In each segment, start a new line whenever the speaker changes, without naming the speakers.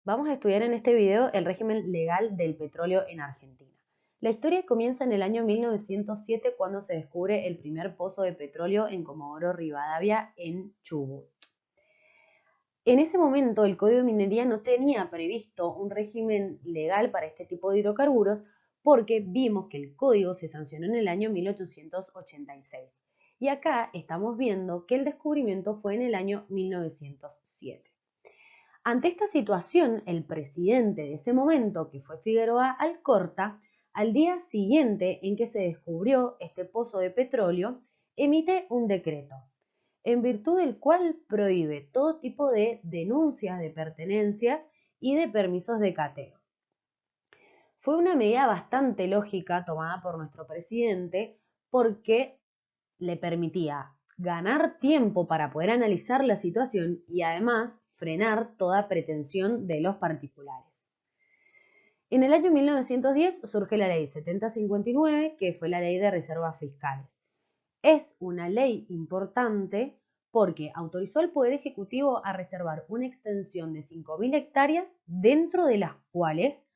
Vamos a estudiar en este video el régimen legal del petróleo en Argentina. La historia comienza en el año 1907 cuando se descubre el primer pozo de petróleo en Comodoro Rivadavia en Chubut. En ese momento el Código de Minería no tenía previsto un régimen legal para este tipo de hidrocarburos porque vimos que el código se sancionó en el año 1886. Y acá estamos viendo que el descubrimiento fue en el año 1907. Ante esta situación, el presidente de ese momento, que fue Figueroa Alcorta, al día siguiente en que se descubrió este pozo de petróleo, emite un decreto, en virtud del cual prohíbe todo tipo de denuncias de pertenencias y de permisos de cateo. Fue una medida bastante lógica tomada por nuestro presidente porque le permitía ganar tiempo para poder analizar la situación y además frenar toda pretensión de los particulares. En el año 1910 surge la ley 7059, que fue la ley de reservas fiscales. Es una ley importante porque autorizó al Poder Ejecutivo a reservar una extensión de 5.000 hectáreas dentro de las cuales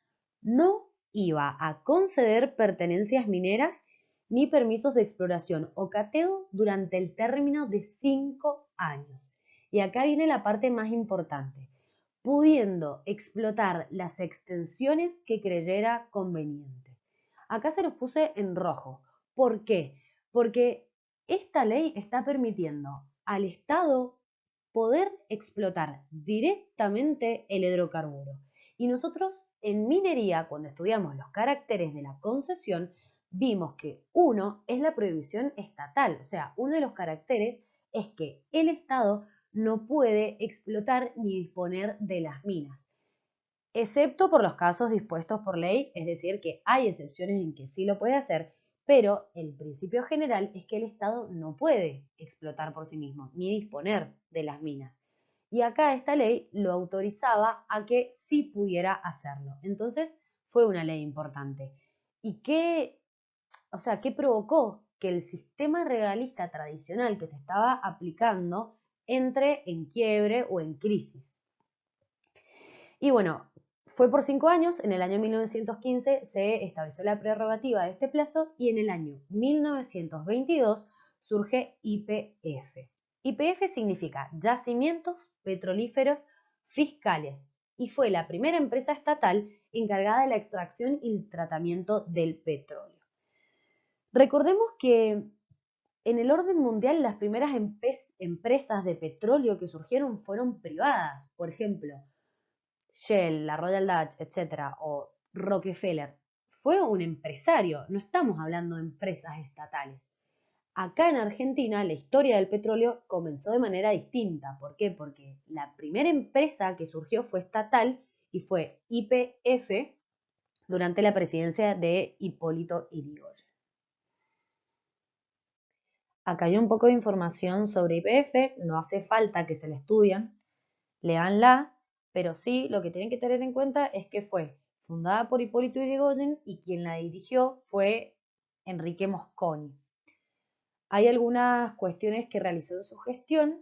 no iba a conceder pertenencias mineras ni permisos de exploración o cateo durante el término de 5 años. Y acá viene la parte más importante, pudiendo explotar las extensiones que creyera conveniente. Acá se los puse en rojo. ¿Por qué? Porque esta ley está permitiendo al Estado poder explotar directamente el hidrocarburo. Y nosotros en minería, cuando estudiamos los caracteres de la concesión, vimos que uno es la prohibición estatal, o sea, uno de los caracteres es que el Estado no puede explotar ni disponer de las minas, excepto por los casos dispuestos por ley, es decir, que hay excepciones en que sí lo puede hacer, pero el principio general es que el Estado no puede explotar por sí mismo ni disponer de las minas. Y acá esta ley lo autorizaba a que sí pudiera hacerlo. Entonces fue una ley importante. ¿Y qué provocó? Que el sistema regalista tradicional que se estaba aplicando entre en quiebre o en crisis. Y bueno, fue por 5 años, en el año 1915 se estableció la prerrogativa de este plazo y en el año 1922 surge YPF. YPF significa Yacimientos Petrolíferos Fiscales y fue la primera empresa estatal encargada de la extracción y el tratamiento del petróleo. Recordemos que en el orden mundial las primeras empresas de petróleo que surgieron fueron privadas. Por ejemplo, Shell, la Royal Dutch, etcétera, o Rockefeller, fue un empresario, no estamos hablando de empresas estatales. Acá en Argentina la historia del petróleo comenzó de manera distinta. ¿Por qué? Porque la primera empresa que surgió fue estatal y fue YPF durante la presidencia de Hipólito Yrigoyen. Acá hay un poco de información sobre YPF, no hace falta que se la estudien, léanla, pero sí lo que tienen que tener en cuenta es que fue fundada por Hipólito Yrigoyen y quien la dirigió fue Enrique Mosconi. Hay algunas cuestiones que realizó en su gestión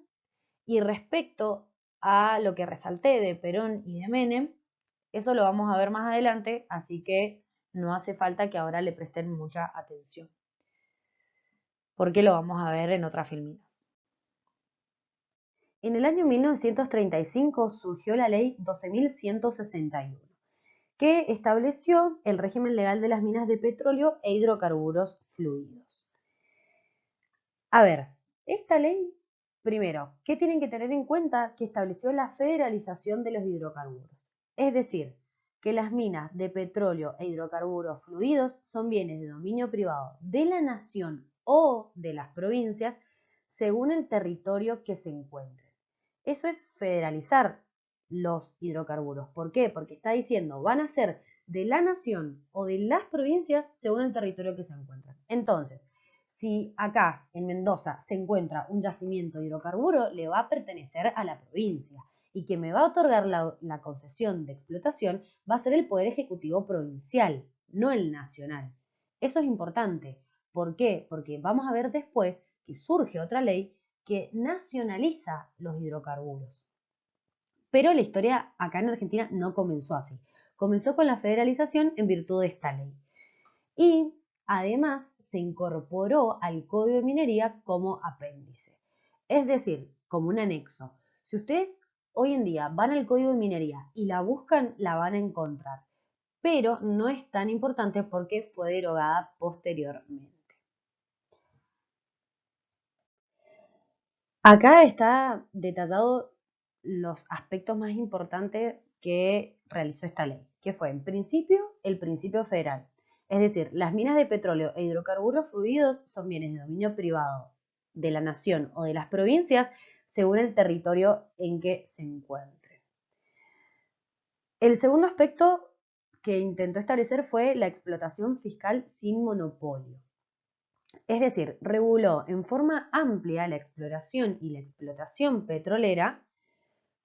y respecto a lo que resalté de Perón y de Menem, eso lo vamos a ver más adelante, así que no hace falta que ahora le presten mucha atención, porque lo vamos a ver en otras filminas. En el año 1935 surgió la ley 12.161, que estableció el régimen legal de las minas de petróleo e hidrocarburos fluidos. A ver, esta ley, primero, ¿qué tienen que tener en cuenta? Que estableció la federalización de los hidrocarburos. Es decir, que las minas de petróleo e hidrocarburos fluidos son bienes de dominio privado de la nación o de las provincias según el territorio que se encuentren. Eso es federalizar los hidrocarburos. ¿Por qué? Porque está diciendo, van a ser de la nación o de las provincias según el territorio que se encuentran. Entonces, si acá en Mendoza se encuentra un yacimiento de hidrocarburo, le va a pertenecer a la provincia y quien me va a otorgar la concesión de explotación va a ser el Poder Ejecutivo Provincial, no el nacional. Eso es importante. ¿Por qué? Porque vamos a ver después que surge otra ley que nacionaliza los hidrocarburos. Pero la historia acá en Argentina no comenzó así. Comenzó con la federalización en virtud de esta ley. Y además se incorporó al Código de Minería como apéndice, es decir, como un anexo. Si ustedes hoy en día van al Código de Minería y la buscan, la van a encontrar, pero no es tan importante porque fue derogada posteriormente. Acá está detallado los aspectos más importantes que realizó esta ley, que fue en principio el principio federal. Es decir, las minas de petróleo e hidrocarburos fluidos son bienes de dominio privado de la nación o de las provincias según el territorio en que se encuentre. El segundo aspecto que intentó establecer fue la explotación fiscal sin monopolio. Es decir, reguló en forma amplia la exploración y la explotación petrolera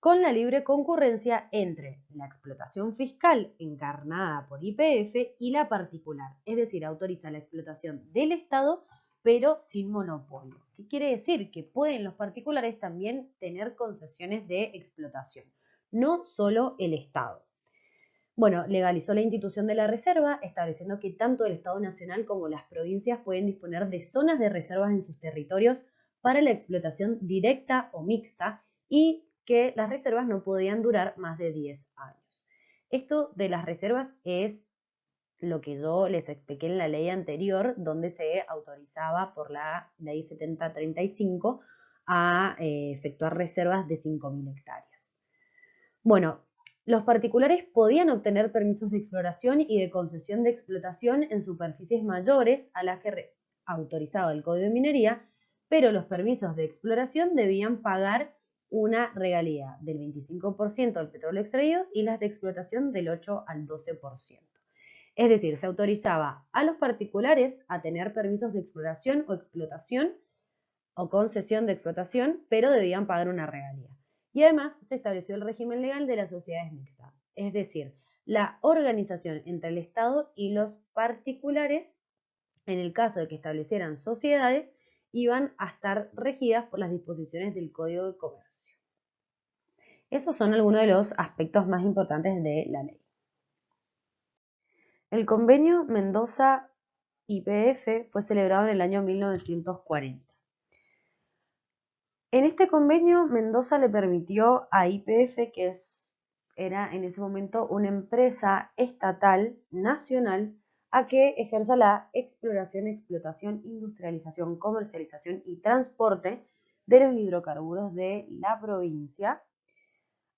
con la libre concurrencia entre la explotación fiscal encarnada por YPF y la particular, es decir, autoriza la explotación del Estado pero sin monopolio. ¿Qué quiere decir? Que pueden los particulares también tener concesiones de explotación, no solo el Estado. Bueno, legalizó la institución de la reserva, estableciendo que tanto el Estado Nacional como las provincias pueden disponer de zonas de reservas en sus territorios para la explotación directa o mixta y que las reservas no podían durar más de 10 años. Esto de las reservas es lo que yo les expliqué en la ley anterior, donde se autorizaba por la ley 7035 a efectuar reservas de 5.000 hectáreas. Bueno, los particulares podían obtener permisos de exploración y de concesión de explotación en superficies mayores a las que autorizaba el Código de Minería, pero los permisos de exploración debían pagar una regalía del 25% del petróleo extraído y las de explotación del 8 al 12%. Es decir, se autorizaba a los particulares a tener permisos de exploración o explotación o concesión de explotación, pero debían pagar una regalía. Y además se estableció el régimen legal de las sociedades mixtas, es decir, la organización entre el Estado y los particulares, en el caso de que establecieran sociedades, iban a estar regidas por las disposiciones del Código de Comercio. Esos son algunos de los aspectos más importantes de la ley. El convenio Mendoza-YPF fue celebrado en el año 1940. En este convenio, Mendoza le permitió a YPF, que era en ese momento una empresa estatal nacional, a que ejerza la exploración, explotación, industrialización, comercialización y transporte de los hidrocarburos de la provincia,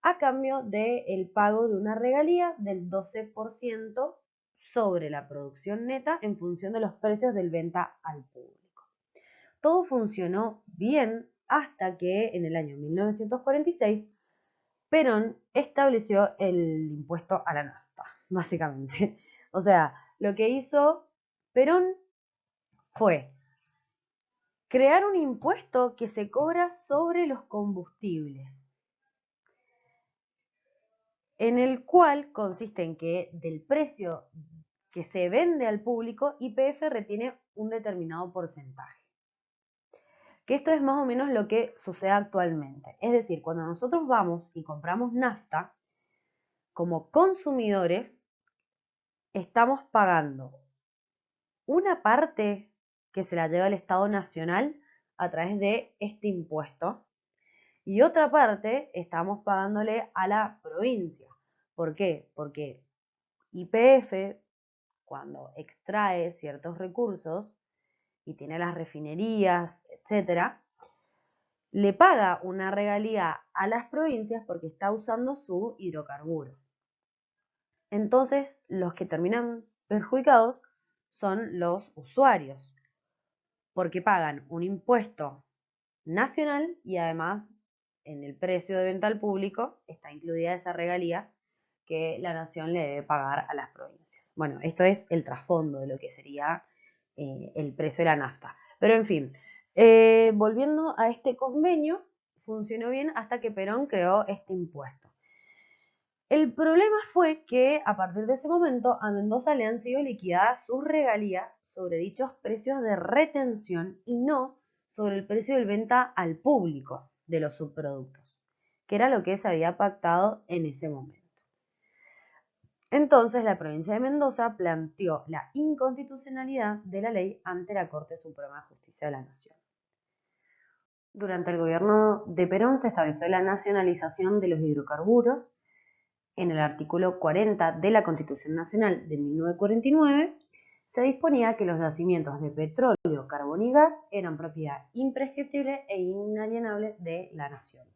a cambio del pago de una regalía del 12% sobre la producción neta en función de los precios de venta al público. Todo funcionó bien hasta que en el año 1946 Perón estableció el impuesto a la nafta, básicamente. O sea, lo que hizo Perón fue crear un impuesto que se cobra sobre los combustibles, en el cual consiste en que del precio que se vende al público, YPF retiene un determinado porcentaje. Que esto es más o menos lo que sucede actualmente. Es decir, cuando nosotros vamos y compramos nafta, como consumidores, estamos pagando una parte que se la lleva el Estado Nacional a través de este impuesto y otra parte estamos pagándole a la provincia. ¿Por qué? Porque YPF, cuando extrae ciertos recursos y tiene las refinerías, etcétera, le paga una regalía a las provincias porque está usando su hidrocarburo. Entonces, los que terminan perjudicados son los usuarios, porque pagan un impuesto nacional y además en el precio de venta al público está incluida esa regalía que la nación le debe pagar a las provincias. Bueno, esto es el trasfondo de lo que sería el precio de la nafta. Pero en fin, volviendo a este convenio, funcionó bien hasta que Perón creó este impuesto. El problema fue que a partir de ese momento a Mendoza le han sido liquidadas sus regalías sobre dichos precios de retención y no sobre el precio de venta al público de los subproductos. que era lo que se había pactado en ese momento. Entonces, la provincia de Mendoza planteó la inconstitucionalidad de la ley ante la Corte Suprema de Justicia de la Nación. Durante el gobierno de Perón se estableció la nacionalización de los hidrocarburos en el artículo 40 de la Constitución Nacional de 1949. Se disponía que los yacimientos de petróleo, carbón y gas eran propiedad imprescriptible e inalienable de la nación.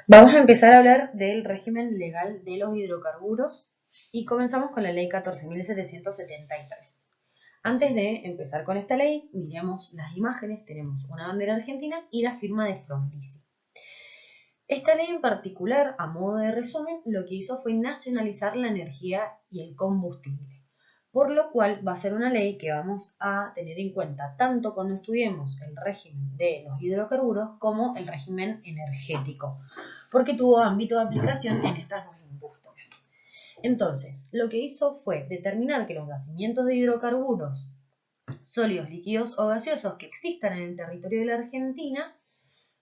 Vamos a empezar a hablar del régimen legal de los hidrocarburos y comenzamos con la ley 14.773. Antes de empezar con esta ley, miremos las imágenes. Tenemos una bandera argentina y la firma de Frondizi. Esta ley en particular, a modo de resumen, lo que hizo fue nacionalizar la energía y el combustible, por lo cual va a ser una ley que vamos a tener en cuenta tanto cuando estudiemos el régimen de los hidrocarburos como el régimen energético, porque tuvo ámbito de aplicación en estas dos industrias. Entonces, lo que hizo fue determinar que los yacimientos de hidrocarburos sólidos, líquidos o gaseosos que existan en el territorio de la Argentina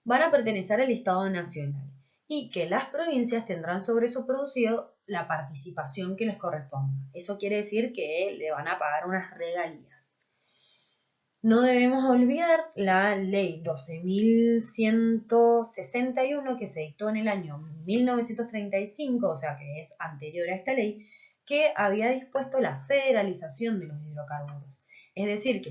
van a pertenecer al Estado Nacional y que las provincias tendrán sobre su producido la participación que les corresponda. Eso quiere decir que le van a pagar unas regalías. No debemos olvidar la ley 12.161 que se dictó en el año 1935, o sea que es anterior a esta ley, que había dispuesto la federalización de los hidrocarburos. Es decir,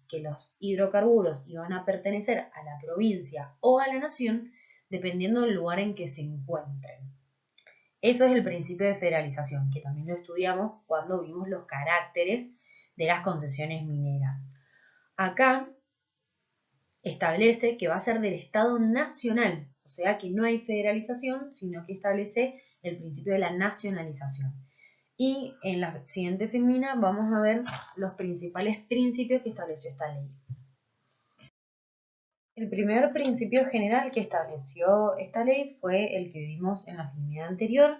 que los hidrocarburos iban a pertenecer a la provincia o a la nación dependiendo del lugar en que se encuentren. Eso es el principio de federalización, que también lo estudiamos cuando vimos los caracteres de las concesiones mineras. Acá establece que va a ser del Estado Nacional, o sea que no hay federalización, sino que establece el principio de la nacionalización. Y en la siguiente filmina vamos a ver los principales principios que estableció esta ley. El primer principio general que estableció esta ley fue el que vimos en la filmina anterior,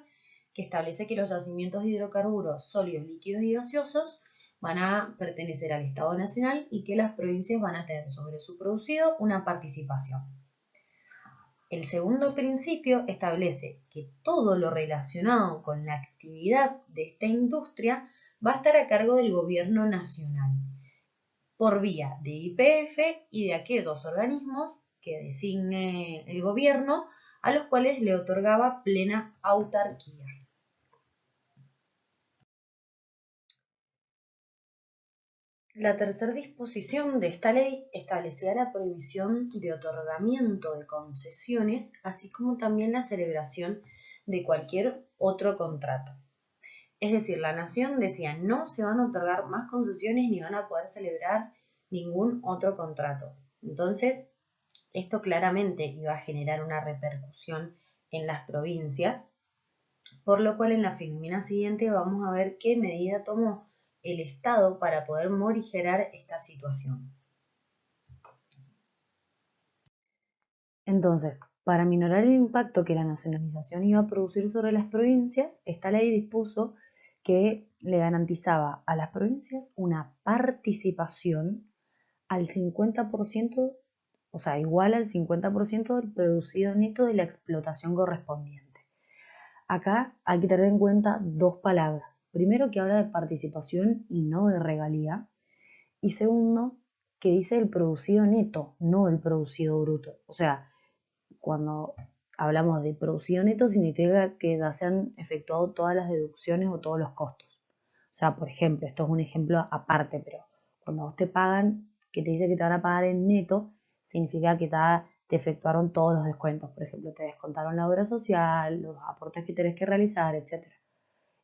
que establece que los yacimientos de hidrocarburos sólidos, líquidos y gaseosos van a pertenecer al Estado Nacional y que las provincias van a tener sobre su producido una participación. El segundo principio establece que todo lo relacionado con la actividad de esta industria va a estar a cargo del gobierno nacional, por vía de YPF y de aquellos organismos que designe el gobierno a los cuales le otorgaba plena autarquía. La tercera disposición de esta ley establecía la prohibición de otorgamiento de concesiones, así como también la celebración de cualquier otro contrato. Es decir, la nación decía no se van a otorgar más concesiones ni van a poder celebrar ningún otro contrato. Entonces, esto claramente iba a generar una repercusión en las provincias, por lo cual en la filmina siguiente vamos a ver qué medida tomó el Estado para poder morigerar esta situación. Entonces, para minorar el impacto que la nacionalización iba a producir sobre las provincias, esta ley dispuso que le garantizaba a las provincias una participación al 50%, o sea, igual al 50% del producido neto de la explotación correspondiente. Acá hay que tener en cuenta dos palabras. Primero, que habla de participación y no de regalía. Y segundo, que dice el producido neto, no el producido bruto. O sea, cuando hablamos de producido neto significa que ya se han efectuado todas las deducciones o todos los costos. O sea, por ejemplo, esto es un ejemplo aparte, pero cuando vos te pagan, que te dice que te van a pagar en neto, significa que ya te efectuaron todos los descuentos. Por ejemplo, te descontaron la obra social, los aportes que tenés que realizar, etc.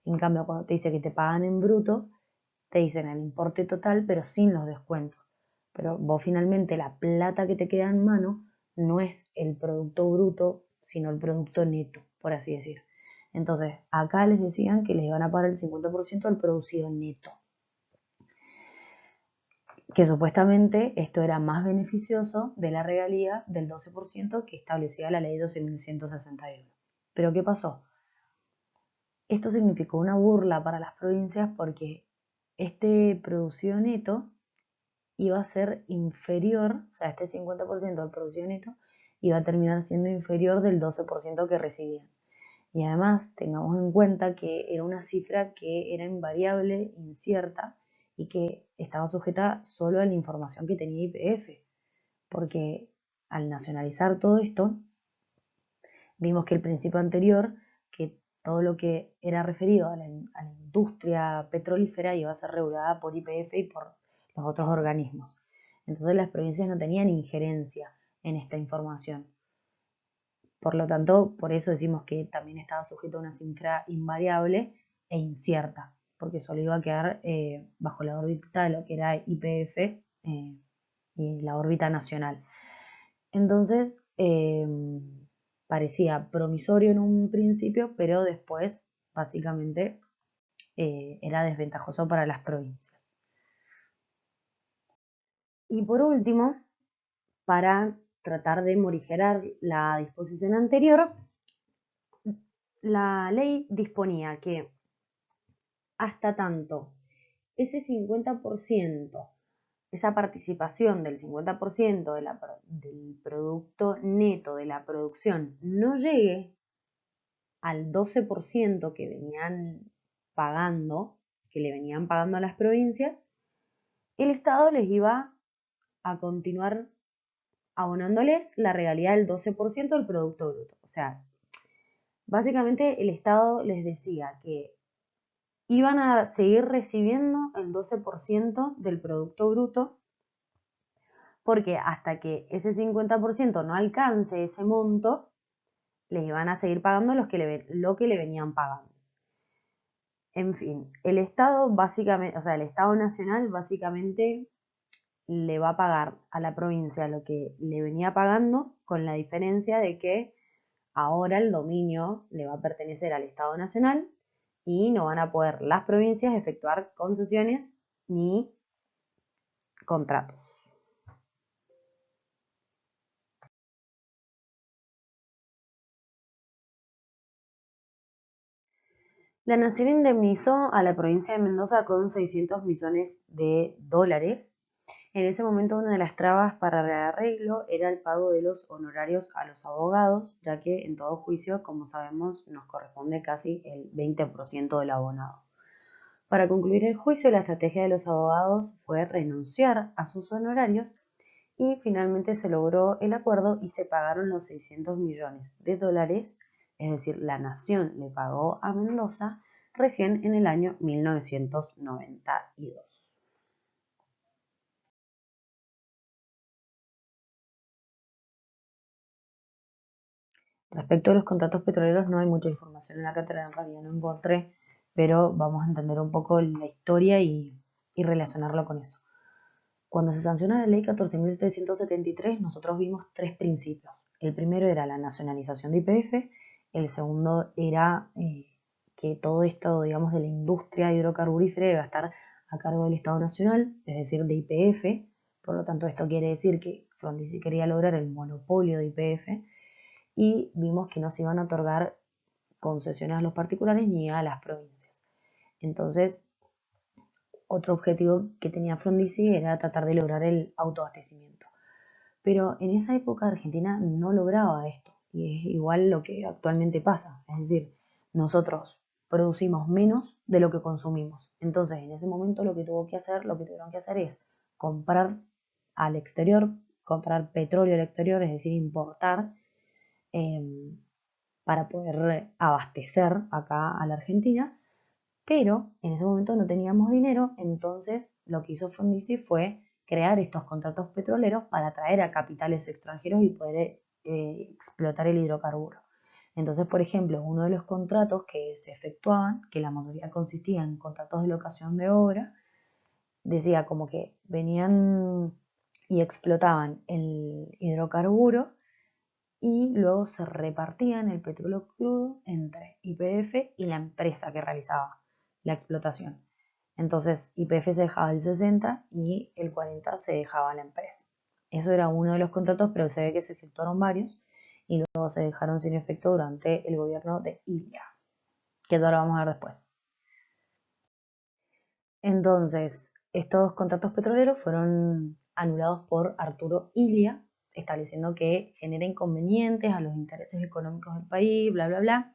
En cambio, cuando te dice que te pagan en bruto, te dicen el importe total, pero sin los descuentos. Pero vos finalmente la plata que te queda en mano no es el producto bruto, sino el producto neto, por así decir. Entonces, acá les decían que les iban a pagar el 50% del producido neto. Que supuestamente esto era más beneficioso de la regalía del 12% que establecía la ley 12.161. Pero ¿qué pasó? Esto significó una burla para las provincias porque este producido neto iba a ser inferior, o sea, este 50% del producción neto iba a terminar siendo inferior del 12% que recibían. Y además tengamos en cuenta que era una cifra que era invariable, incierta y que estaba sujeta solo a la información que tenía YPF, porque al nacionalizar todo esto, vimos que el principio anterior, que todo lo que era referido a la industria petrolífera iba a ser regulada por YPF y por los otros organismos. Entonces las provincias no tenían injerencia en esta información. Por lo tanto, por eso decimos que también estaba sujeto a una cifra invariable e incierta, porque solo iba a quedar bajo la órbita de lo que era YPF y la órbita nacional. Entonces, parecía promisorio en un principio, pero después, básicamente, era desventajoso para las provincias. Y por último, para tratar de morigerar la disposición anterior, la ley disponía que hasta tanto ese 50%, esa participación del 50% del producto neto de la producción no llegue al 12% que venían pagando, que le venían pagando a las provincias, el Estado les iba a continuar abonándoles la regalía del 12% del producto bruto. O sea, básicamente el Estado les decía que iban a seguir recibiendo el 12% del producto bruto, porque hasta que ese 50% no alcance ese monto, les iban a seguir pagando lo que le venían pagando. En fin, el Estado básicamente, o sea, el Estado Nacional básicamente le va a pagar a la provincia lo que le venía pagando, con la diferencia de que ahora el dominio le va a pertenecer al Estado Nacional y no van a poder las provincias efectuar concesiones ni contratos. La nación indemnizó a la provincia de Mendoza con 600 millones de dólares. En ese momento una de las trabas para el arreglo era el pago de los honorarios a los abogados, ya que en todo juicio, como sabemos, nos corresponde casi el 20% del abonado. Para concluir el juicio, la estrategia de los abogados fue renunciar a sus honorarios y finalmente se logró el acuerdo y se pagaron los 600 millones de dólares, es decir, la nación le pagó a Mendoza recién en el año 1992. Respecto a los contratos petroleros no hay mucha información en la cátedra, en realidad no encontré, pero vamos a entender un poco la historia y relacionarlo con eso. Cuando se sanciona la ley 14.773, nosotros vimos tres principios. El primero era la nacionalización de YPF, el segundo era que todo esto, digamos, de la industria hidrocarburífera iba a estar a cargo del Estado Nacional, es decir, de YPF, por lo tanto esto quiere decir que Frondizi quería lograr el monopolio de YPF, y vimos que no se iban a otorgar concesiones a los particulares ni a las provincias. Entonces, otro objetivo que tenía Frondizi era tratar de lograr el autoabastecimiento. Pero en esa época Argentina no lograba esto, y es igual lo que actualmente pasa, es decir, nosotros producimos menos de lo que consumimos. Entonces, en ese momento lo que tuvieron que hacer es comprar al exterior, comprar petróleo al exterior, es decir, importar para poder abastecer acá a la Argentina, pero en ese momento no teníamos dinero, entonces lo que hizo Frondizi fue crear estos contratos petroleros para atraer a capitales extranjeros y poder explotar el hidrocarburo. Entonces, por ejemplo, uno de los contratos que se efectuaban, que la mayoría consistía en contratos de locación de obra, decía como que venían y explotaban el hidrocarburo y luego se repartían el petróleo crudo entre YPF y la empresa que realizaba la explotación. Entonces YPF se dejaba el 60 y el 40 se dejaba a la empresa. Eso era uno de los contratos, pero se ve que se efectuaron varios y luego se dejaron sin efecto durante el gobierno de Ilia, que ahora vamos a ver después. Entonces, Estos contratos petroleros fueron anulados por Arturo Illia, estableciendo que genera inconvenientes a los intereses económicos del país, bla, bla, bla.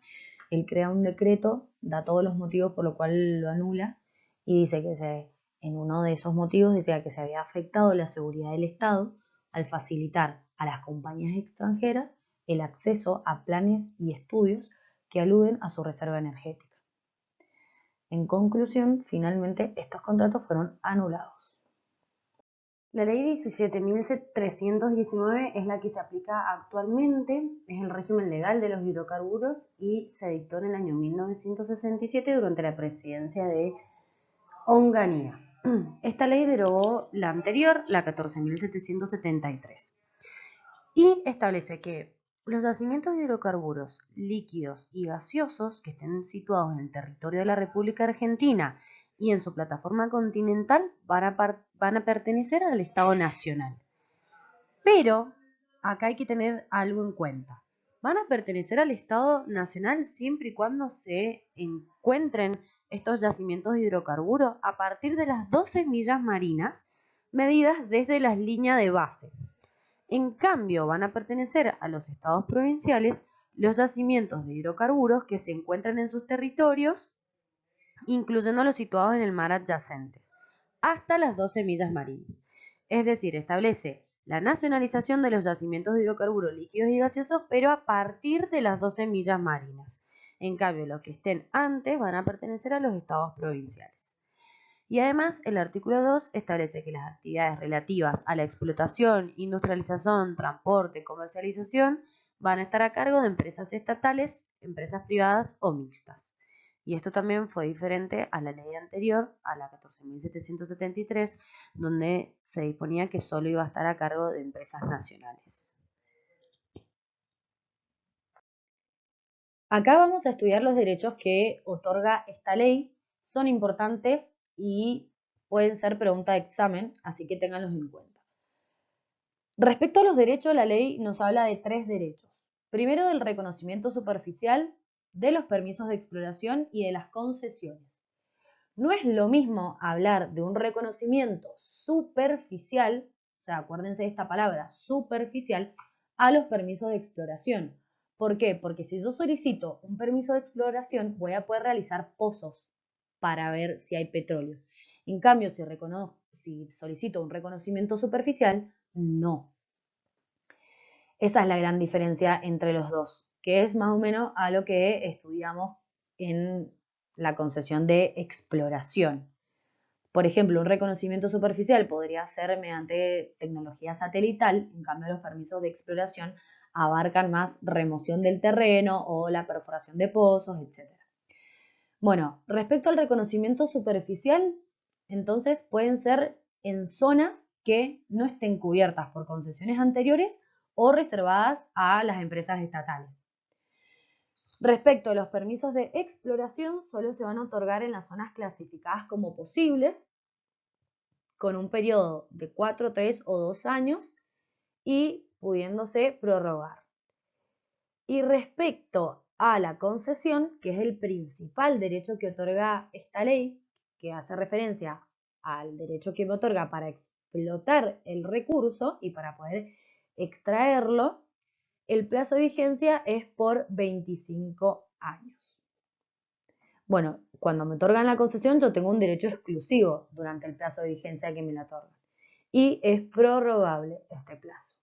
Él crea un decreto, da todos los motivos por los cuales lo anula y dice que en uno de esos motivos decía que se había afectado la seguridad del Estado al facilitar a las compañías extranjeras el acceso a planes y estudios que aluden a su reserva energética. En conclusión, finalmente estos contratos fueron anulados. La ley 17.319 es la que se aplica actualmente, es el régimen legal de los hidrocarburos y se dictó en el año 1967 durante la presidencia de Onganía. Esta ley derogó la anterior, la 14.773, y establece que los yacimientos de hidrocarburos líquidos y gaseosos que estén situados en el territorio de la República Argentina y en su plataforma continental van a pertenecer al Estado Nacional. Pero acá hay que tener algo en cuenta. Van a pertenecer al Estado Nacional siempre y cuando se encuentren estos yacimientos de hidrocarburos a partir de las 12 millas marinas medidas desde las líneas de base. En cambio, van a pertenecer a los estados provinciales los yacimientos de hidrocarburos que se encuentran en sus territorios, incluyendo los situados en el mar adyacentes, hasta las 12 millas marinas. Es decir, establece la nacionalización de los yacimientos de hidrocarburos líquidos y gaseosos, pero a partir de las 12 millas marinas. En cambio, los que estén antes van a pertenecer a los estados provinciales. Y además, el artículo 2 establece que las actividades relativas a la explotación, industrialización, transporte, comercialización van a estar a cargo de empresas estatales, empresas privadas o mixtas. Y esto también fue diferente a la ley anterior, a la 14.773, donde se disponía que solo iba a estar a cargo de empresas nacionales. Acá vamos a estudiar los derechos que otorga esta ley. Son importantes y pueden ser pregunta de examen, así que ténganlos en cuenta. Respecto a los derechos, la ley nos habla de 3 derechos. Primero, del reconocimiento superficial, de los permisos de exploración y de las concesiones. No es lo mismo hablar de un reconocimiento superficial, o sea, acuérdense de esta palabra, superficial, a los permisos de exploración. ¿Por qué? Porque si yo solicito un permiso de exploración, voy a poder realizar pozos para ver si hay petróleo. En cambio, si solicito un reconocimiento superficial, no. Esa es la gran diferencia entre los dos, que es más o menos a lo que estudiamos en la concesión de exploración. Por ejemplo, un reconocimiento superficial podría ser mediante tecnología satelital, en cambio los permisos de exploración abarcan más remoción del terreno o la perforación de pozos, etc. Bueno, respecto al reconocimiento superficial, entonces pueden ser en zonas que no estén cubiertas por concesiones anteriores o reservadas a las empresas estatales. Respecto a los permisos de exploración, solo se van a otorgar en las zonas clasificadas como posibles, con un periodo de 4, 3 o 2 años y pudiéndose prorrogar. Y respecto a la concesión, que es el principal derecho que otorga esta ley, que hace referencia al derecho que me otorga para explotar el recurso y para poder extraerlo, el plazo de vigencia es por 25 años. Bueno, cuando me otorgan la concesión yo tengo un derecho exclusivo durante el plazo de vigencia que me la otorgan y es prorrogable este plazo.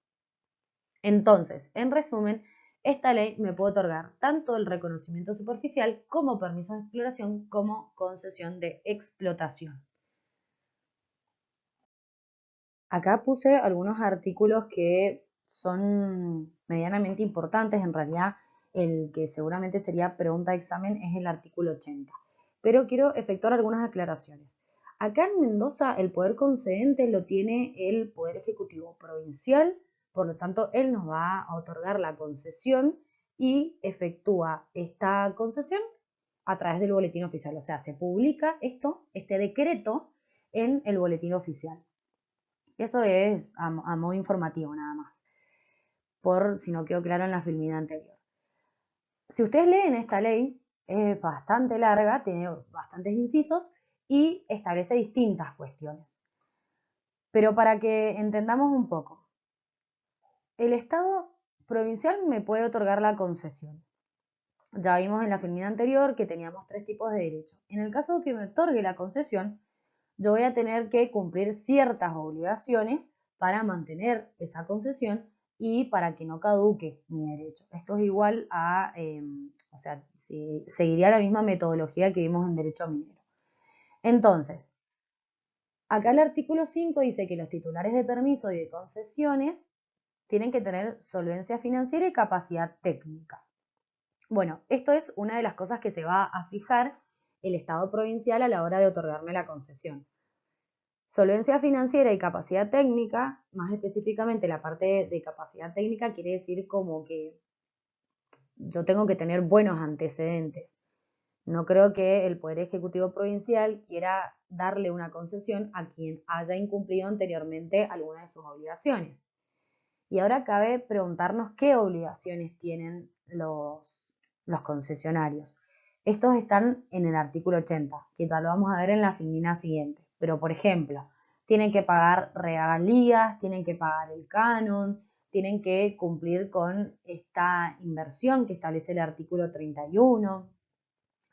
Entonces, en resumen, esta ley me puede otorgar tanto el reconocimiento superficial como permiso de exploración como concesión de explotación. Acá puse algunos artículos que son medianamente importantes. En realidad, el que seguramente sería pregunta de examen es el artículo 80. Pero quiero efectuar algunas aclaraciones. Acá en Mendoza el poder concedente lo tiene el Poder Ejecutivo Provincial, por lo tanto él nos va a otorgar la concesión y efectúa esta concesión a través del boletín oficial. O sea, se publica este decreto en el boletín oficial. Eso es a modo informativo nada más, por si no quedó claro en la filmina anterior. Si ustedes leen esta ley, es bastante larga, tiene bastantes incisos y establece distintas cuestiones. Pero para que entendamos un poco, el Estado provincial me puede otorgar la concesión. Ya vimos en la filmina anterior que teníamos 3 tipos de derechos. En el caso de que me otorgue la concesión, yo voy a tener que cumplir ciertas obligaciones para mantener esa concesión y para que no caduque mi derecho. Esto es igual a, o sea, seguiría la misma metodología que vimos en derecho minero. Entonces, acá el artículo 5 dice que los titulares de permiso y de concesiones tienen que tener solvencia financiera y capacidad técnica. Bueno, esto es una de las cosas que se va a fijar el Estado provincial a la hora de otorgarme la concesión. Solvencia financiera y capacidad técnica, más específicamente la parte de capacidad técnica quiere decir como que yo tengo que tener buenos antecedentes. No creo que el Poder Ejecutivo Provincial quiera darle una concesión a quien haya incumplido anteriormente alguna de sus obligaciones. Y ahora cabe preguntarnos qué obligaciones tienen los concesionarios. Estos están en el artículo 80, que tal lo vamos a ver en la filmina siguiente. Pero, por ejemplo, tienen que pagar regalías, tienen que pagar el canon, tienen que cumplir con esta inversión que establece el artículo 31,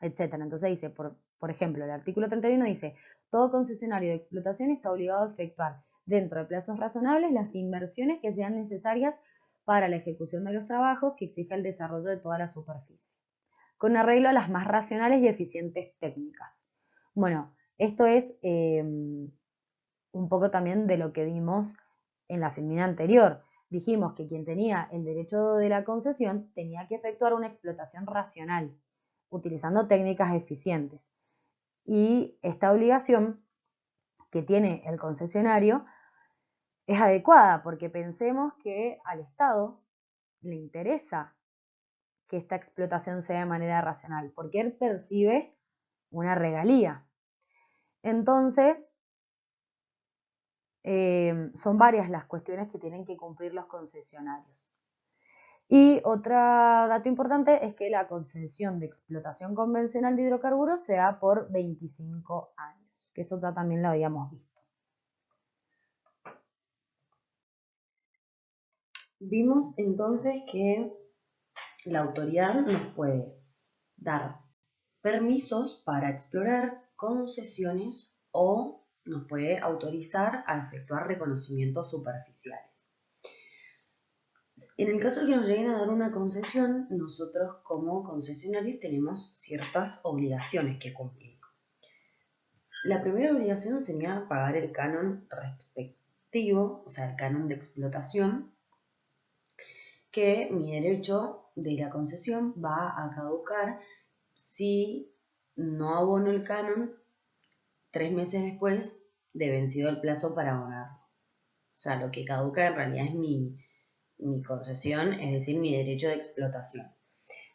etcétera. Entonces dice, por ejemplo, el artículo 31 dice, todo concesionario de explotación está obligado a efectuar dentro de plazos razonables las inversiones que sean necesarias para la ejecución de los trabajos que exija el desarrollo de toda la superficie, con arreglo a las más racionales y eficientes técnicas. Bueno, esto es un poco también de lo que vimos en la filmina anterior. Dijimos que quien tenía el derecho de la concesión tenía que efectuar una explotación racional, utilizando técnicas eficientes. Y esta obligación que tiene el concesionario es adecuada porque pensemos que al Estado le interesa que esta explotación sea de manera racional, porque él percibe una regalía. Entonces, son varias las cuestiones que tienen que cumplir los concesionarios. Y otro dato importante es que la concesión de explotación convencional de hidrocarburos se da por 25 años, que eso ya también lo habíamos visto. Vimos entonces que la autoridad nos puede dar permisos para explorar, concesiones o nos puede autorizar a efectuar reconocimientos superficiales. En el caso de que nos lleguen a dar una concesión, nosotros como concesionarios tenemos ciertas obligaciones que cumplir. La primera obligación sería pagar el canon respectivo, o sea, el canon de explotación, que mi derecho de la concesión va a caducar si no abono el canon 3 meses después de vencido el plazo para abonarlo. O sea, lo que caduca en realidad es mi concesión, es decir, mi derecho de explotación.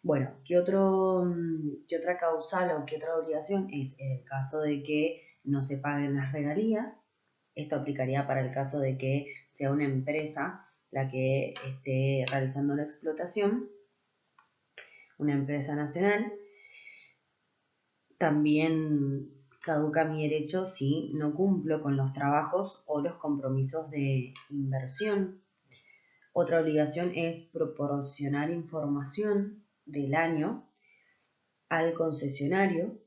Bueno, ¿qué otra causal o qué otra obligación es en el caso de que no se paguen las regalías? Esto aplicaría para el caso de que sea una empresa la que esté realizando la explotación, una empresa nacional. También caduca mi derecho si no cumplo con los trabajos o los compromisos de inversión. Otra obligación es proporcionar información del año al concesionario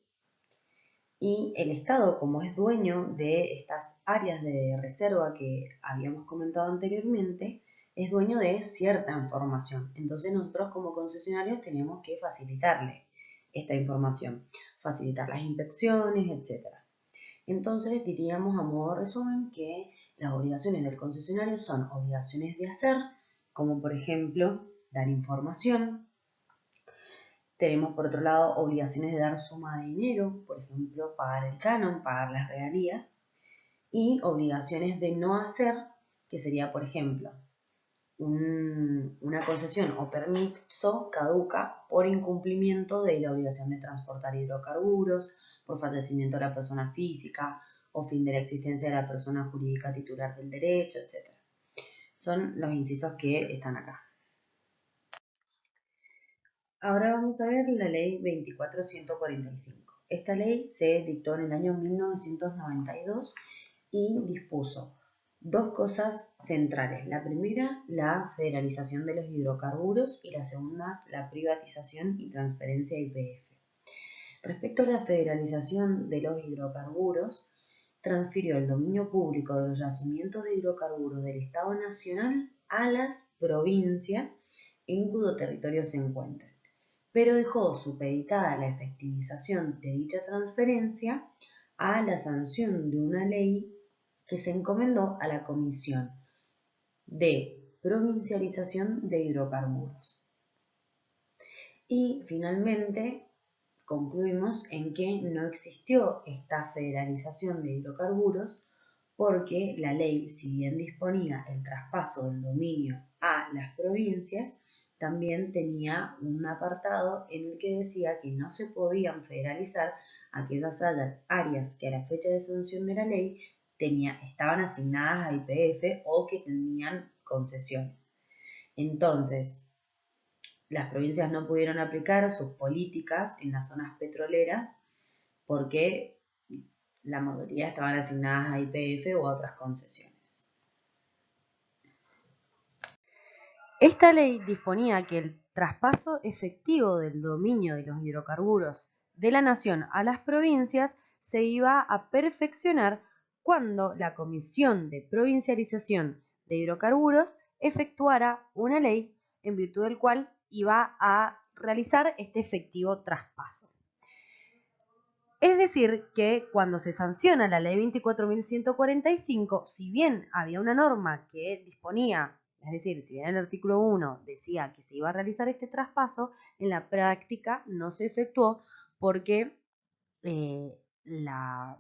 y el Estado, como es dueño de estas áreas de reserva que habíamos comentado anteriormente, es dueño de cierta información. Entonces nosotros como concesionarios tenemos que facilitarle esta información, facilitar las inspecciones, etc. Entonces diríamos a modo de resumen que las obligaciones del concesionario son obligaciones de hacer, como por ejemplo dar información. Tenemos por otro lado obligaciones de dar suma de dinero, por ejemplo pagar el canon, pagar las regalías, y obligaciones de no hacer, que sería por ejemplo una concesión o permiso caduca por incumplimiento de la obligación de transportar hidrocarburos, por fallecimiento de la persona física o fin de la existencia de la persona jurídica titular del derecho, etc. Son los incisos que están acá. Ahora vamos a ver la ley 24.145. Esta ley se dictó en el año 1992 y dispuso dos cosas centrales. La primera, la federalización de los hidrocarburos y la segunda, la privatización y transferencia de YPF. Respecto a la federalización de los hidrocarburos, transfirió el dominio público de los yacimientos de hidrocarburos del Estado Nacional a las provincias en cuyo territorio se encuentren, pero dejó supeditada la efectivización de dicha transferencia a la sanción de una ley que se encomendó a la Comisión de Provincialización de Hidrocarburos. Y finalmente concluimos en que no existió esta federalización de hidrocarburos porque la ley, si bien disponía el traspaso del dominio a las provincias, también tenía un apartado en el que decía que no se podían federalizar aquellas áreas que a la fecha de sanción de la ley estaban asignadas a YPF o que tenían concesiones. Entonces, las provincias no pudieron aplicar sus políticas en las zonas petroleras porque la mayoría estaban asignadas a YPF o a otras concesiones. Esta ley disponía que el traspaso efectivo del dominio de los hidrocarburos de la nación a las provincias se iba a perfeccionar cuando la Comisión de Provincialización de Hidrocarburos efectuara una ley en virtud del cual iba a realizar este efectivo traspaso. Es decir, que cuando se sanciona la ley 24.145, si bien había una norma que disponía, es decir, si bien el artículo 1 decía que se iba a realizar este traspaso, en la práctica no se efectuó porque la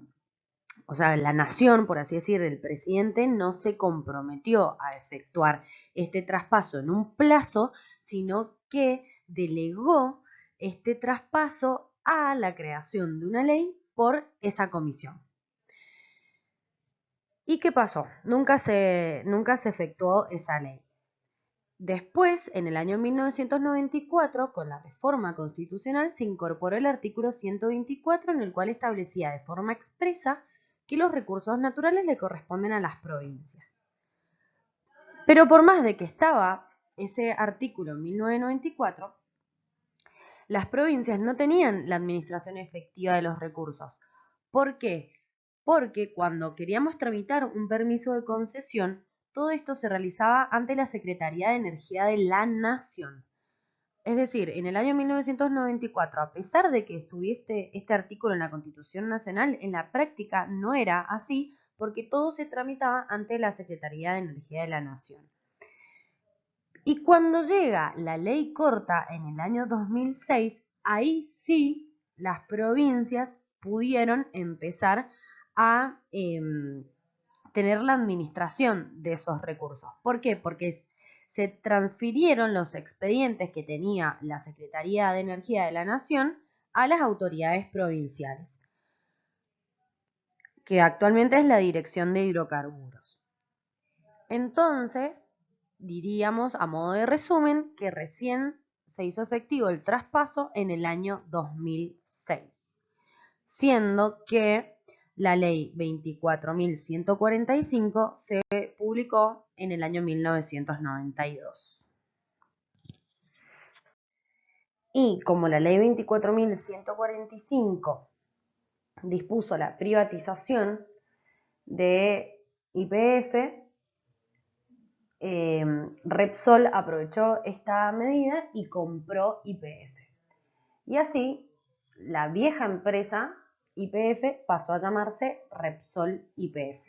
nación, por así decir, el presidente no se comprometió a efectuar este traspaso en un plazo, sino que delegó este traspaso a la creación de una ley por esa comisión. ¿Y qué pasó? Nunca se efectuó esa ley. Después, en el año 1994, con la reforma constitucional, se incorporó el artículo 124, en el cual establecía de forma expresa que los recursos naturales le corresponden a las provincias. Pero por más de que estaba ese artículo en 1994, las provincias no tenían la administración efectiva de los recursos. ¿Por qué? Porque cuando queríamos tramitar un permiso de concesión, todo esto se realizaba ante la Secretaría de Energía de la Nación. Es decir, en el año 1994, a pesar de que estuviese este artículo en la Constitución Nacional, en la práctica no era así porque todo se tramitaba ante la Secretaría de Energía de la Nación. Y cuando llega la ley corta en el año 2006, ahí sí las provincias pudieron empezar a tener la administración de esos recursos. ¿Por qué? Porque se transfirieron los expedientes que tenía la Secretaría de Energía de la Nación a las autoridades provinciales, que actualmente es la Dirección de Hidrocarburos. Entonces, diríamos a modo de resumen que recién se hizo efectivo el traspaso en el año 2006, siendo que la ley 24.145 se publicó en el año 1992. Y como la ley 24.145 dispuso la privatización de YPF, Repsol aprovechó esta medida y compró YPF. Y así, la vieja empresa YPF pasó a llamarse Repsol YPF.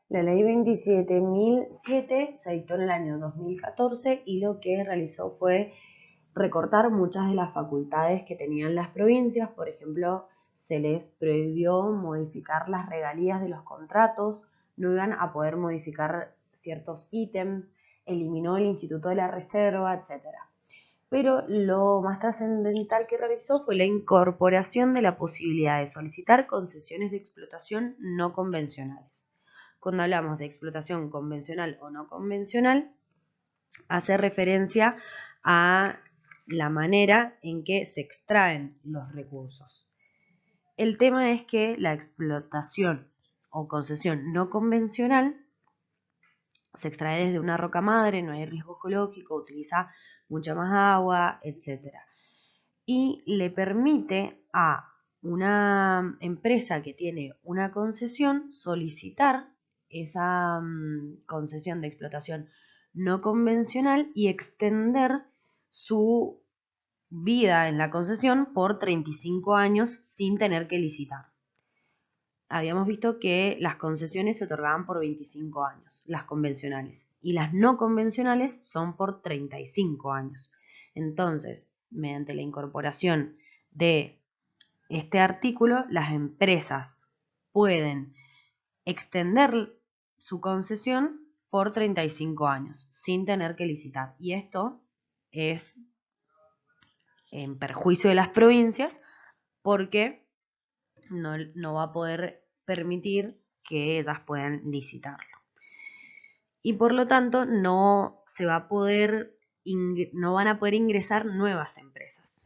La ley 27.007 se dictó en el año 2014 y lo que realizó fue recortar muchas de las facultades que tenían las provincias. Por ejemplo, se les prohibió modificar las regalías de los contratos, no iban a poder modificar ciertos ítems, eliminó el Instituto de la Reserva, etc. Pero lo más trascendental que realizó fue la incorporación de la posibilidad de solicitar concesiones de explotación no convencionales. Cuando hablamos de explotación convencional o no convencional, hace referencia a la manera en que se extraen los recursos. El tema es que la explotación o concesión no convencional se extrae desde una roca madre, no hay riesgo geológico, utiliza mucha más agua, etc. Y le permite a una empresa que tiene una concesión solicitar esa concesión de explotación no convencional y extender su vida en la concesión por 35 años sin tener que licitar. Habíamos visto que las concesiones se otorgaban por 25 años, las convencionales, y las no convencionales son por 35 años. Entonces, mediante la incorporación de este artículo, las empresas pueden extender su concesión por 35 años sin tener que licitar. Y esto es en perjuicio de las provincias porque no va a poder permitir que ellas puedan licitarlo. Y por lo tanto no van a poder ingresar nuevas empresas.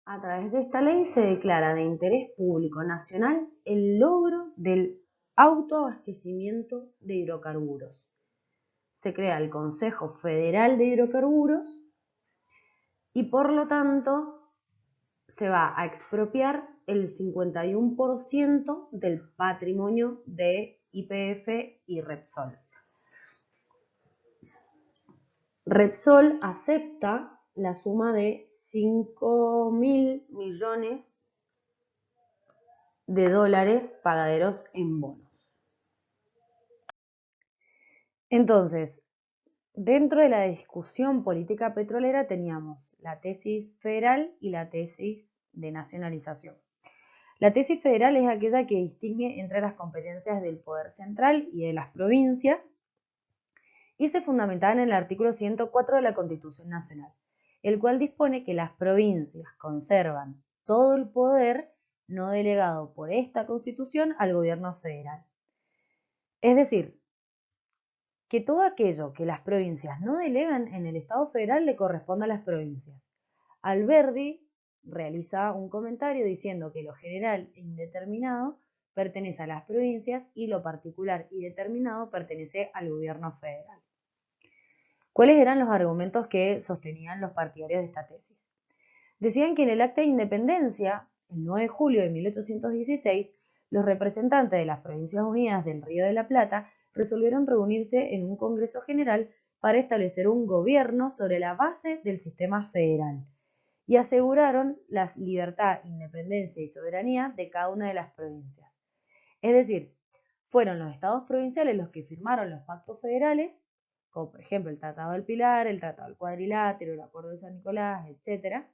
A través de esta ley se declara de interés público nacional el logro del autoabastecimiento de hidrocarburos. Se crea el Consejo Federal de Hidrocarburos y por lo tanto se va a expropiar el 51% del patrimonio de YPF y Repsol. Repsol acepta la suma de 5.000 millones de dólares pagaderos en bonos. Entonces, dentro de la discusión política petrolera teníamos la tesis federal y la tesis de nacionalización. La tesis federal es aquella que distingue entre las competencias del poder central y de las provincias y se fundamentaba en el artículo 104 de la Constitución Nacional, el cual dispone que las provincias conservan todo el poder no delegado por esta Constitución al gobierno federal. Es decir, que todo aquello que las provincias no delegan en el Estado federal le corresponde a las provincias. Alberdi realiza un comentario diciendo que lo general e indeterminado pertenece a las provincias y lo particular y determinado pertenece al gobierno federal. ¿Cuáles eran los argumentos que sostenían los partidarios de esta tesis? Decían que en el Acta de Independencia, el 9 de julio de 1816, los representantes de las Provincias Unidas del Río de la Plata resolvieron reunirse en un Congreso General para establecer un gobierno sobre la base del sistema federal y aseguraron la libertad, independencia y soberanía de cada una de las provincias. Es decir, fueron los estados provinciales los que firmaron los pactos federales, como por ejemplo el Tratado del Pilar, el Tratado del Cuadrilátero, el Acuerdo de San Nicolás, etc.,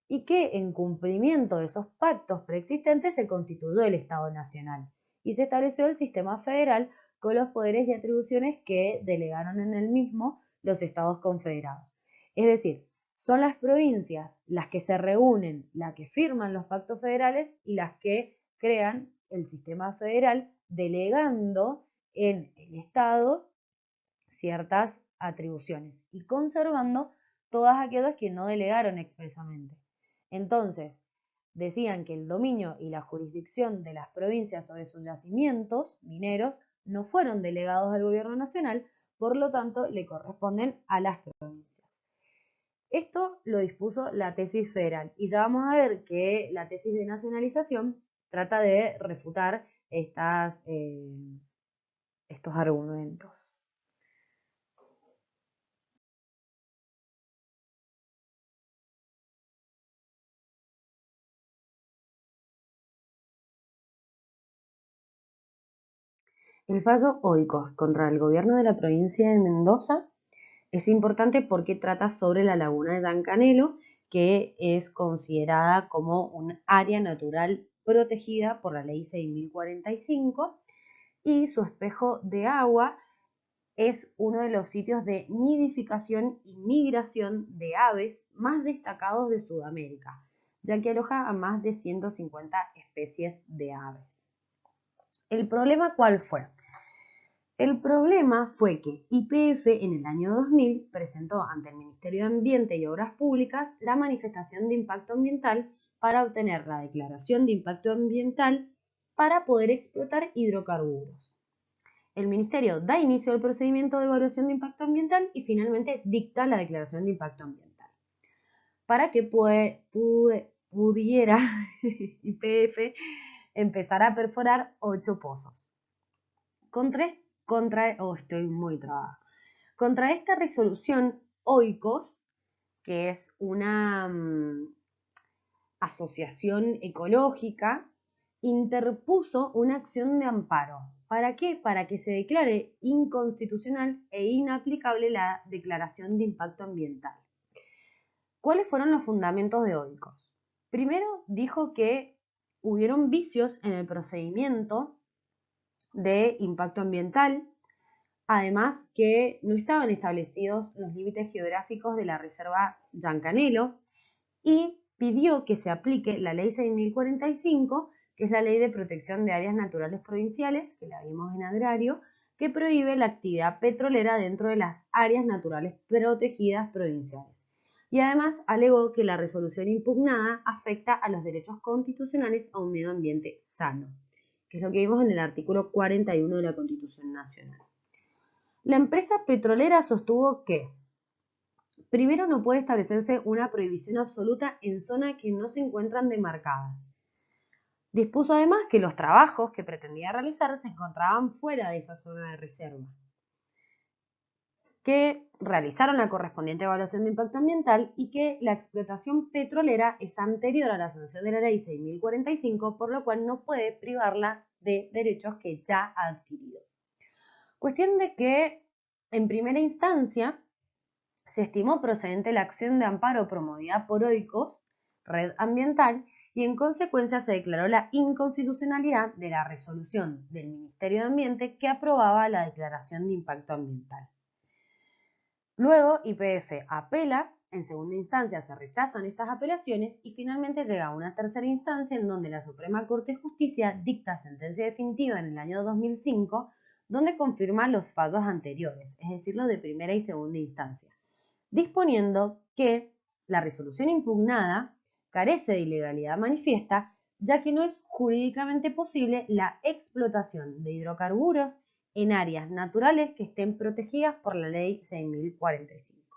y que en cumplimiento de esos pactos preexistentes se constituyó el Estado Nacional y se estableció el sistema federal con los poderes y atribuciones que delegaron en el mismo los estados confederados. Es decir, son las provincias las que se reúnen, las que firman los pactos federales y las que crean el sistema federal, delegando en el Estado ciertas atribuciones y conservando todas aquellas que no delegaron expresamente. Entonces, decían que el dominio y la jurisdicción de las provincias sobre sus yacimientos mineros no fueron delegados al gobierno nacional, por lo tanto, le corresponden a las provincias. Esto lo dispuso la tesis federal y ya vamos a ver que la tesis de nacionalización trata de refutar estos argumentos. El fallo Oikos contra el gobierno de la provincia de Mendoza es importante porque trata sobre la laguna de Yancanelo, que es considerada como un área natural protegida por la ley 6045 y su espejo de agua es uno de los sitios de nidificación y migración de aves más destacados de Sudamérica, ya que aloja a más de 150 especies de aves. ¿El problema cuál fue? El problema fue que YPF en el año 2000 presentó ante el Ministerio de Ambiente y Obras Públicas la manifestación de impacto ambiental para obtener la declaración de impacto ambiental para poder explotar hidrocarburos. El Ministerio da inicio al procedimiento de evaluación de impacto ambiental y finalmente dicta la declaración de impacto ambiental. Para que pudiera YPF empezar a perforar 8 pozos. Estoy muy trabada. Contra esta resolución, Oikos, que es una asociación ecológica, interpuso una acción de amparo. ¿Para qué? Para que se declare inconstitucional e inaplicable la declaración de impacto ambiental. ¿Cuáles fueron los fundamentos de Oikos? Primero, dijo que hubieron vicios en el procedimiento de impacto ambiental, además que no estaban establecidos los límites geográficos de la reserva Yancanelo y pidió que se aplique la ley 6045, que es la ley de protección de áreas naturales provinciales, que la vimos en agrario, que prohíbe la actividad petrolera dentro de las áreas naturales protegidas provinciales. Y además alegó que la resolución impugnada afecta a los derechos constitucionales a un medio ambiente sano, que es lo que vimos en el artículo 41 de la Constitución Nacional. La empresa petrolera sostuvo que, primero, no puede establecerse una prohibición absoluta en zonas que no se encuentran demarcadas. Dispuso además que los trabajos que pretendía realizar se encontraban fuera de esa zona de reserva, que realizaron la correspondiente evaluación de impacto ambiental y que la explotación petrolera es anterior a la sanción de la ley 6045, por lo cual no puede privarla de derechos que ya ha adquirido. Cuestión de que, en primera instancia, se estimó procedente la acción de amparo promovida por Oikos, Red Ambiental, y en consecuencia se declaró la inconstitucionalidad de la resolución del Ministerio de Ambiente que aprobaba la declaración de impacto ambiental. Luego, YPF apela, en segunda instancia se rechazan estas apelaciones y finalmente llega a una tercera instancia en donde la Suprema Corte de Justicia dicta sentencia definitiva en el año 2005, donde confirma los fallos anteriores, es decir, los de primera y segunda instancia, disponiendo que la resolución impugnada carece de ilegalidad manifiesta, ya que no es jurídicamente posible la explotación de hidrocarburos en áreas naturales que estén protegidas por la ley 6045.